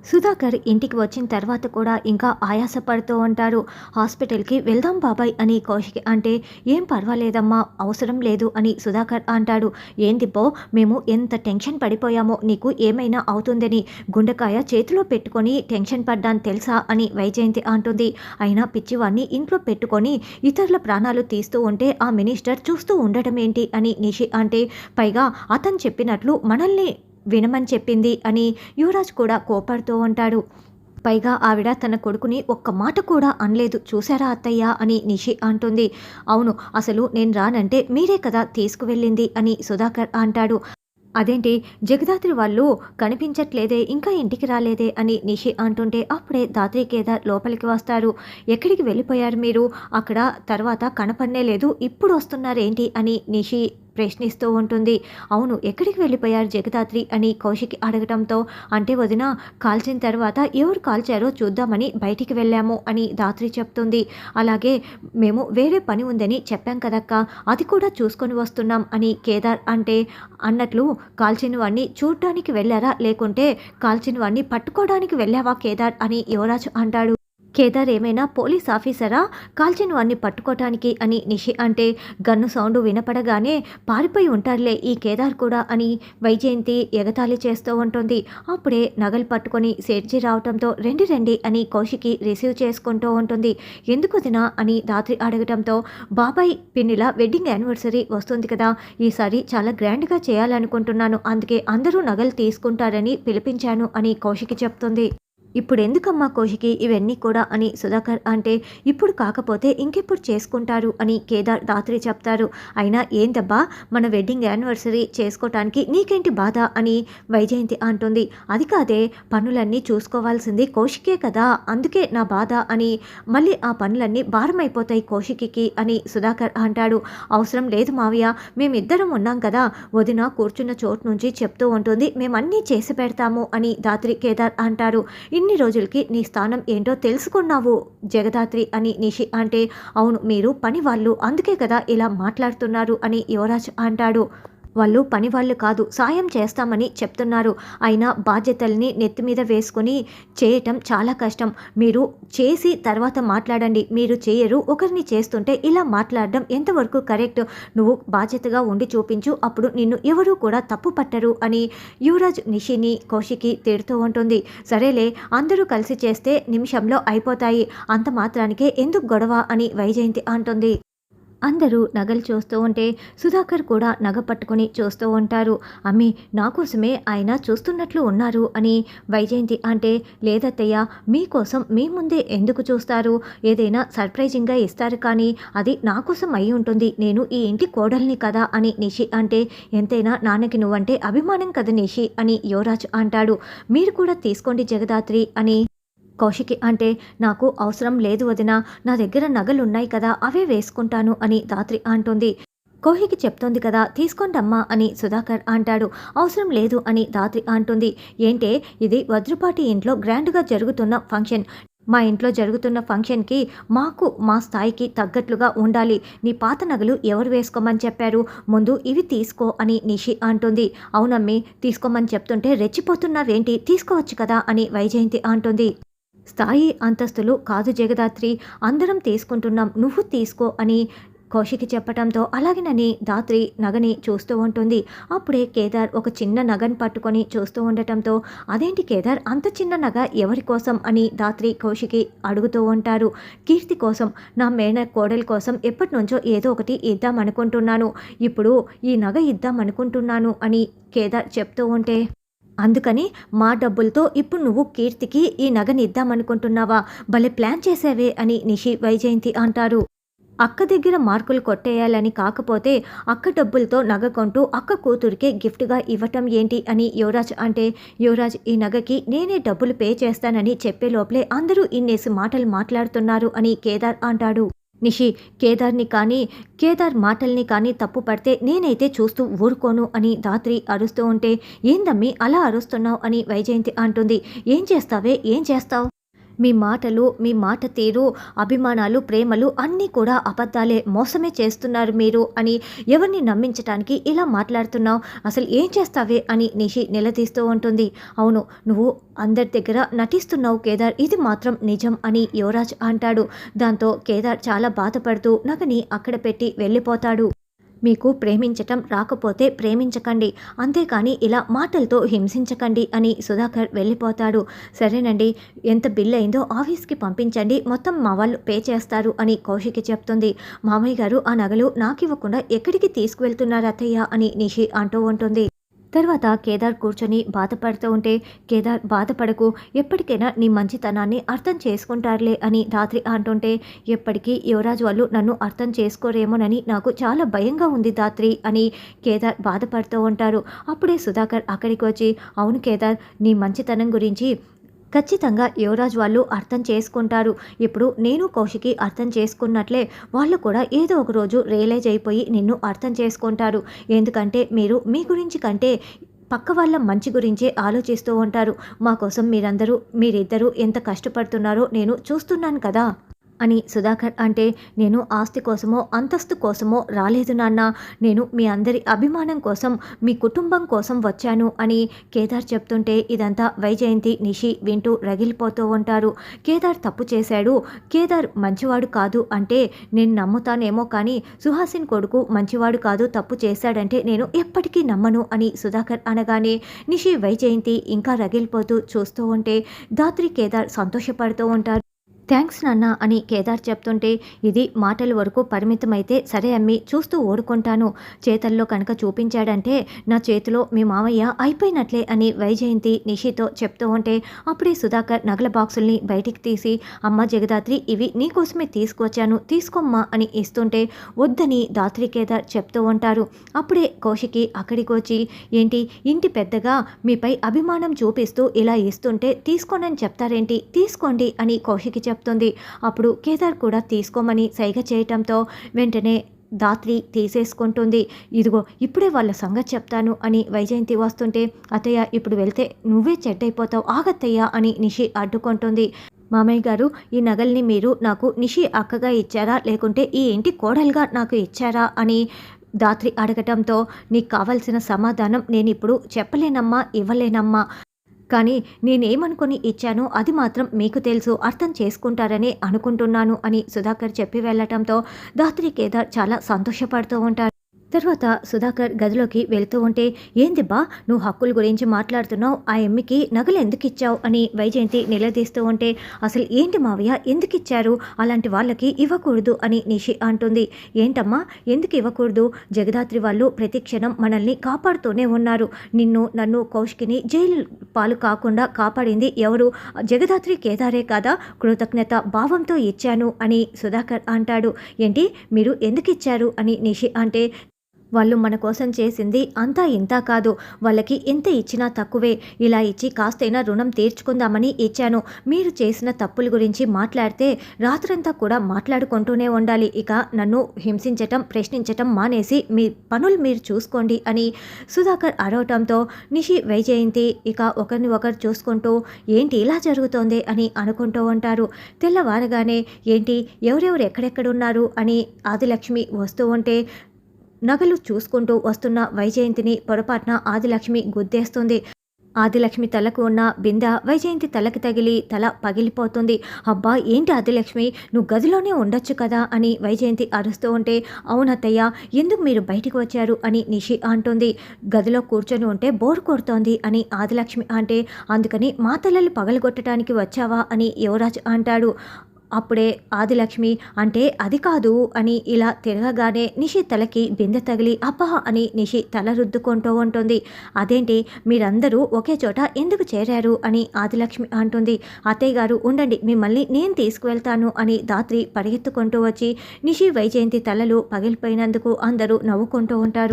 సుధాకర్ ఇంటికి వచ్చిన తర్వాత కూడా ఇంకా ఆయాసపడుతూ ఉంటారు. హాస్పిటల్‌కి వెళ్దాం బాబాయ్ అని కౌశిక్ అంటే, "ఏం పర్వాలేదమ్మా, అవసరం లేదు" అని సుధాకర్ అంటాడు. "ఏందిబ్బో, మేము ఎంత టెన్షన్ పడిపోయామో నీకు ఏమైనా అవుతుందని గుండెకాయ చేతిలో పెట్టుకొని టెన్షన్ పడ్డాను తెలుసా" అని వైజయంతి అంటుంది. అయినా పిచ్చివాడిని ఇంట్లో పెట్టుకొని ఇతరుల ప్రాణాలు తీస్తూ ఉంటే ఆ మినిస్టర్ చూస్తూ ఉండటమేంటి అని నిషి అంటే, "పైగా అతను చెప్పినట్లు మనల్ని వినమని చెప్పింది" అని యువరాజ్ కూడా కోపడుతూ ఉంటాడు. పైగా ఆవిడ తన కొడుకుని ఒక్క మాట కూడా అనలేదు చూసారా అత్తయ్య అని నిషి అంటుంది. "అవును, అసలు నేను రానంటే మీరే కదా తీసుకువెళ్ళింది" అని సుధాకర్ అంటాడు. "అదేంటి, జగదాత్రి వాళ్ళు కనిపించట్లేదే, ఇంకా ఇంటికి రాలేదే" అని నిషి అంటుంటే అప్పుడే దాత్రి కేదార్ లోపలికి వస్తారు. "ఎక్కడికి వెళ్ళిపోయారు మీరు? అక్కడ తర్వాత కనపడనే లేదు, ఇప్పుడు వస్తున్నారేంటి" అని నిషి ప్రశ్నిస్తూ ఉంటుంది. "అవును, ఎక్కడికి వెళ్ళిపోయారు జగదాత్రి" అని కౌశిక్ అడగటంతో, "అంటే వదిన, కాల్చిన తర్వాత ఎవరు కాల్చారో చూద్దామని బయటికి వెళ్ళాము" అని దాత్రి చెప్తుంది. "అలాగే మేము వేరే పని ఉందని చెప్పాం కదక్కా, అది కూడా చూసుకొని వస్తున్నాం" అని కేదార్ అంటే, "అన్నట్లు కాల్చిన వాడిని చూడ్డానికి వెళ్ళారా, లేకుంటే కాల్చిన వాడిని పట్టుకోవడానికి వెళ్ళావా కేదార్" అని యువరాజ్ అంటాడు. "కేదార్ ఏమైనా పోలీస్ ఆఫీసరా కాల్చిన వాడిని పట్టుకోటానికి" అని నిషి అంటే, "గన్ను సౌండ్ వినపడగానే పారిపోయి ఉంటారులే ఈ కేదార్ కూడా" అని వైజయంతి ఎగతాళి చేస్తూ ఉంటుంది. అప్పుడే నగలు పట్టుకొని సేట్జీ రావటంతో, "రండి రండి" అని కౌశికి రిసీవ్ చేసుకుంటూ ఉంటుంది. "ఎందుకు వదినా" అని దాత్రి అడగటంతో, "బాబాయ్ పిన్నిల వెడ్డింగ్ యానివర్సరీ వస్తుంది కదా, ఈసారి చాలా గ్రాండ్గా చేయాలనుకుంటున్నాను, అందుకే అందరూ నగలు తీసుకుంటారని పిలిపించాను" అని కౌశికి చెప్తుంది. "ఇప్పుడెందుకమ్మా కౌశికి ఇవన్నీ కూడా" అని సుధాకర్ అంటే, "ఇప్పుడు కాకపోతే ఇంకెప్పుడు చేసుకుంటారు" అని కేదార్ దాత్రి చెప్తారు. "అయినా ఏందబ్బా, మన వెడ్డింగ్ యానివర్సరీ చేసుకోవటానికి నీకేంటి బాధ" అని వైజయంతి అంటుంది. "అది కాదే, పనులన్నీ చూసుకోవాల్సింది కౌశికే కదా, అందుకే నా బాధ" అని, "మళ్ళీ ఆ పనులన్నీ భారమైపోతాయి కౌశికికి" అని సుధాకర్ అంటాడు. "అవసరం లేదు మావయ్య, మేమిద్దరం ఉన్నాం కదా, వదిన కూర్చున్న చోటు నుంచి చెప్తూ ఉంటుంది, మేమన్నీ చేసి పెడతాము" అని దాత్రి కేదార్ అంటారు. "ఇన్ని రోజులకి నీ స్థానం ఏంటో తెలుసుకున్నావు జగదాత్రి" అని నిషి అంటే, "అవును, మీరు పని వాళ్ళు, అందుకే కదా ఇలా మాట్లాడుతున్నారు" అని యువరాజ్ అంటాడు. "వాళ్ళు పనివాళ్ళు కాదు, సాయం చేస్తామని చెప్తున్నారు. అయినా బాధ్యతల్ని నెత్తిమీద వేసుకొని చేయటం చాలా కష్టం. మీరు చేసి తర్వాత మాట్లాడండి, మీరు చేయరు, ఒకరిని చేస్తుంటే ఇలా మాట్లాడడం ఎంతవరకు కరెక్ట్? నువ్వు బాధ్యతగా ఉండి చూపించు, అప్పుడు నిన్ను ఎవరూ కూడా తప్పు పట్టరు" అని యువరాజ్ నిషిని కౌశికి తిడుతూ ఉంటుంది. "సరేలే, అందరూ కలిసి చేస్తే నిమిషంలో అయిపోతాయి, అంత మాత్రానికే ఎందుకు గొడవ" అని వైజయంతి అంటుంది. అందరూ నగలు చూస్తూ ఉంటే సుధాకర్ కూడా నగ పట్టుకొని చూస్తూ ఉంటారు. "అమ్మి, నా కోసమే ఆయన చూస్తున్నట్లు ఉన్నారు" అని వైజయంతి అంటే, "లేదత్తయ్య, మీకోసం మీ ముందే ఎందుకు చూస్తారు? ఏదైనా సర్ప్రైజింగ్గా ఇస్తారు కానీ అది నా కోసం అయి ఉంటుంది, నేను ఈ ఇంటి కోడల్ని కదా" అని నిషి అంటే, "ఎంతైనా నాన్నకి నువ్వంటే అభిమానం కదా నిషి" అని యువరాజ్ అంటాడు. "మీరు కూడా తీసుకోండి జగదాత్రి" అని కౌశికి అంటే, "నాకు అవసరం లేదు వదినా, నా దగ్గర నగలున్నాయి కదా, అవే వేసుకుంటాను" అని దాత్రి అంటుంది. "కౌశికి చెప్తోంది కదా, తీసుకోండమ్మా" అని సుధాకర్ అంటాడు. "అవసరం లేదు" అని దాత్రి అంటుంది. "ఏంటే, ఇది వజ్రపాటి ఇంట్లో గ్రాండ్గా జరుగుతున్న ఫంక్షన్, మా ఇంట్లో జరుగుతున్న ఫంక్షన్కి మాకు మా స్థాయికి తగ్గట్లుగా ఉండాలి, నీ పాత నగలు ఎవరు వేసుకోమని చెప్పారు, ముందు ఇవి తీసుకో" అని నిషి అంటుంది. "అవునమ్మి, తీసుకోమని చెప్తుంటే రెచ్చిపోతున్నావేంటి, తీసుకోవచ్చు కదా" అని వైజయంతి అంటుంది. "స్థాయి అంతస్తులు కాదు జగదాత్రి, అందరం తీసుకుంటున్నాం, నువ్వు తీసుకో" అని కౌశికి చెప్పటంతో అలాగేనని దాత్రి నగని చూస్తూ ఉంటుంది. అప్పుడే కేదార్ ఒక చిన్న నగని పట్టుకొని చూస్తూ ఉండటంతో, "అదేంటి కేదార్, అంత చిన్న నగ ఎవరి కోసం" అని దాత్రి కౌశికి అడుగుతూ ఉంటారు. "కీర్తి కోసం, నా మేన కోడలి కోసం ఎప్పటినుంచో ఏదో ఒకటి ఇద్దామనుకుంటున్నాను, ఇప్పుడు ఈ నగ ఇద్దామనుకుంటున్నాను" అని కేదార్ చెప్తూ ఉంటే, "అందుకని మా డబ్బులతో ఇప్పుడు నువ్వు కీర్తికి ఈ నగని ఇద్దామనుకుంటున్నావా, భలే ప్లాన్ చేసావే" అని నిషి వైజయంతి అంటారు. "అక్క దగ్గర మార్కులు కొట్టేయాలని కాకపోతే అక్క డబ్బులతో నగ కొంటూ అక్క కూతురికే గిఫ్ట్గా ఇవ్వటం ఏంటి" అని యువరాజ్ అంటే, "యువరాజ్, ఈ నగకి నేనే డబ్బులు పే చేస్తానని చెప్పే లోపలే అందరూ ఇన్నేసి మాటలు మాట్లాడుతున్నారు" అని కేదార్ అంటాడు. నిషి, కేదార్ మాటల్ని కానీ తప్పు పడితే నేనైతే చూస్తూ ఊరుకోను" అని దాత్రి అరుస్తూ ఉంటే, "ఏందమ్మి అలా అరుస్తున్నావు" అని వైజయంతి అంటుంది. "ఏం చేస్తావే, ఏం చేస్తావు? మీ మాటలు, మీ మాట తీరు, అభిమానాలు, ప్రేమలు అన్నీ కూడా అబద్ధాలే. మోసమే చేస్తున్నారు మీరు అని ఎవరిని నమ్మించటానికి ఇలా మాట్లాడుతున్నావు? అసలు ఏం చేస్తావే అని నిషి నిలదీస్తూ ఉంటుంది. అవును, నువ్వు అందరి దగ్గర నటిస్తున్నావు కేదార్, ఇది మాత్రం నిజం అని యువరాజ్ అంటాడు. దాంతో కేదార్ చాలా బాధపడుతూ నగని అక్కడ పెట్టి వెళ్ళిపోతాడు. మీకు ప్రేమించటం రాకపోతే ప్రేమించకండి, అంతేకాని ఇలా మాటలతో హింసించకండి అని సుధాకర్ వెళ్ళిపోతాడు. సరేనండి, ఎంత బిల్ అయిందో ఆఫీస్కి పంపించండి, మొత్తం మా వాళ్ళు పే చేస్తారు అని కౌశికి చెప్తుంది. మామయ్య గారు ఆ నగలు నాకివ్వకుండా ఎక్కడికి తీసుకువెళ్తున్నారు అత్తయ్య అని నిషి అంటూ ఉంటుంది. తర్వాత కేదార్ కూర్చొని బాధపడుతూ ఉంటే, కేదార్ బాధపడకు, ఎప్పటికైనా నీ మంచితనాన్ని అర్థం చేసుకుంటారులే అని రాత్రి అంటుంటే, ఎప్పటికీ యువరాజ్ వాళ్ళు నన్ను అర్థం చేసుకోరేమోనని నాకు చాలా భయంగా ఉంది దాత్రి అని కేదార్ బాధపడుతూ ఉంటారు. అప్పుడే సుధాకర్ అక్కడికి వచ్చి, అవును కేదార్, నీ మంచితనం గురించి ఖచ్చితంగా యువరాజ్ వాళ్ళు అర్థం చేసుకుంటారు. ఇప్పుడు నేను కౌశికి అర్థం చేసుకున్నట్లే వాళ్ళు కూడా ఏదో ఒక రోజు రియలైజ్ అయిపోయి నిన్ను అర్థం చేసుకుంటారు. ఎందుకంటే మీరు మీ గురించి కంటే పక్క వాళ్ళ మంచి గురించే ఆలోచిస్తూ ఉంటారు. మా కోసం మీరిద్దరూ ఎంత కష్టపడుతున్నారో నేను చూస్తున్నాను కదా అని సుధాకర్ అంటే, నేను ఆస్తి కోసమో అంతస్తు కోసమో రాలేదు నాన్న, నేను మీ అందరి అభిమానం కోసం, మీ కుటుంబం కోసం వచ్చాను అని కేదార్ చెప్తుంటే ఇదంతా వైజయంతి నిషి వింటూ రగిలిపోతూ ఉంటారు. కేదార్ తప్పు చేశాడు, కేదార్ మంచివాడు కాదు అంటే నేను నమ్ముతానేమో కానీ సుహాసిన్ కొడుకు మంచివాడు కాదు, తప్పు చేశాడంటే నేను ఎప్పటికీ నమ్మను అని సుధాకర్ అనగానే నిషి వైజయంతి ఇంకా రగిలిపోతూ చూస్తూ ఉంటే దాత్రి కేదార్ సంతోషపడుతూ ఉంటారు. థ్యాంక్స్ నాన్న అని కేదార్ చెప్తుంటే, ఇది మాటల వరకు పరిమితమైతే సరే అమ్మి, చూస్తూ ఊరుకుంటాను, చేతల్లో కనుక చూపించాడంటే నా చేతిలో మీ మామయ్య అయిపోయినట్లే అని వైజయంతి నిషితో చెప్తూ ఉంటే, అప్పుడే సుధాకర్ నగల బాక్సుల్ని బయటికి తీసి, అమ్మ జగదాత్రి, ఇవి నీకోసమే తీసుకొచ్చాను, తీసుకోమ్మా అని ఇస్తుంటే వద్దని దాత్రి కేదార్ చెప్తూ ఉంటారు. అప్పుడే కౌశికి అక్కడికి వచ్చి, ఏంటి ఇంటి పెద్దగా మీపై అభిమానం చూపిస్తూ ఇలా ఇస్తుంటే తీసుకోనని చెప్తారేంటి, తీసుకోండి అని కౌశికి చెప్తుంది. అప్పుడు కేదార్ కూడా తీసుకోమని సైగ చేయటంతో వెంటనే దాత్రి తీసేసుకుంటుంది. ఇదిగో ఇప్పుడే వాళ్ళ సంగతి చెప్తాను అని వైజయంతి వస్తుంటే, అత్తయ్య ఇప్పుడు వెళ్తే నువ్వే చెడ్డైపోతావు, ఆగత్తయ్య అని నిషి అడ్డుకుంటుంది. మామయ్య గారు, ఈ నగల్ని మీరు నాకు నిషి అక్కగా ఇచ్చారా లేకుంటే ఈ ఇంటి కోడలుగా నాకు ఇచ్చారా అని దాత్రి అడగటంతో, నీకు కావలసిన సమాధానం నేనిప్పుడు చెప్పలేనమ్మా, ఇవ్వలేనమ్మా, కానీ నేనేమనుకొని ఇచ్చానో అది మాత్రం మీకు తెలుసు, అర్థం చేసుకుంటారని అనుకుంటున్నాను అని సుధాకర్ చెప్పి వెళ్ళటంతో దాత్రి కేదార్ చాలా సంతోషపడుతూ ఉంటారు. తర్వాత సుధాకర్ గదిలోకి వెళ్తూ ఉంటే, ఏంది బా నువ్వు హక్కుల గురించి మాట్లాడుతున్నావు, ఆ ఎమ్మికి నగలు ఎందుకు ఇచ్చావు అని వైజయంతి నిలదీస్తూ ఉంటే, అసలు ఏంటి మావయ్య, ఎందుకు ఇచ్చారు, అలాంటి వాళ్ళకి ఇవ్వకూడదు అని నిషి అంటుంది. ఏంటమ్మా ఎందుకు ఇవ్వకూడదు, జగదాత్రి వాళ్ళు ప్రతి క్షణం మనల్ని కాపాడుతూనే ఉన్నారు, నన్ను కౌశికిని జైలు పాలు కాకుండా కాపాడింది ఎవరు, జగదాత్రి కేదారే కాదా, కృతజ్ఞత భావంతో ఇచ్చాను అని సుధాకర్ అంటాడు. ఏంటి మీరు ఎందుకు ఇచ్చారు అని నిషి అంటే, వాళ్ళు మన కోసం చేసింది అంతా ఇంతా కాదు, వాళ్ళకి ఎంత ఇచ్చినా తక్కువే, ఇలా ఇచ్చి కాస్తైనా రుణం తీర్చుకుందామని ఇచ్చాను, మీరు చేసిన తప్పుల గురించి మాట్లాడితే రాత్రంతా కూడా మాట్లాడుకుంటూనే ఉండాలి, ఇక నన్ను హింసించటం ప్రశ్నించటం మానేసి మీ పనులు మీరు చూసుకోండి అని సుధాకర్ అడవటంతో నిషి వైజయంతి ఇక ఒకరిని ఒకరు చూసుకుంటూ ఏంటి ఇలా జరుగుతోంది అని అనుకుంటూ ఉంటారు. తెల్లవారగానే ఏంటి ఎవరెవరు ఎక్కడెక్కడున్నారు అని ఆదిలక్ష్మి వస్తూ ఉంటే నగలు చూసుకుంటూ వస్తున్న వైజయంతిని పొరపాటున ఆదిలక్ష్మి గుద్దేస్తుంది. ఆదిలక్ష్మి తలకు ఉన్న బిందె వైజయంతి తలకి తగిలి తల పగిలిపోతుంది. అబ్బా ఏంటి ఆదిలక్ష్మి, నువ్వు గదిలోనే ఉండొచ్చు కదా అని వైజయంతి అరుస్తూ ఉంటే, అవునత్తయ్య ఎందుకు మీరు బయటికి వచ్చారు అని నిషి అంటుంది. గదిలో కూర్చొని ఉంటే బోర్ కొడుతోంది అని ఆదిలక్ష్మి అంటే, అందుకని మా తలలు పగలగొట్టడానికి వచ్చావా అని యువరాజ్ అంటాడు. అప్పుడే ఆదిలక్ష్మి అంటే అది కాదు అని ఇలా తిరగగానే నిషి తలకి బిందె తగిలి అబ్బా అని నిషి తల రుద్దుకుంటూ ఉంటుంది. అదేంటి మీరందరూ ఒకే చోట ఎందుకు చేరారు అని ఆదిలక్ష్మి అంటుంది. అత్తయ్య గారు ఉండండి, మిమ్మల్ని నేను తీసుకువెళ్తాను అని దాత్రి పరిగెత్తుకుంటూ వచ్చి నిషి వైజయంతి తలలు పగిలిపోయినందుకు అందరూ నవ్వుకుంటూ ఉంటారు.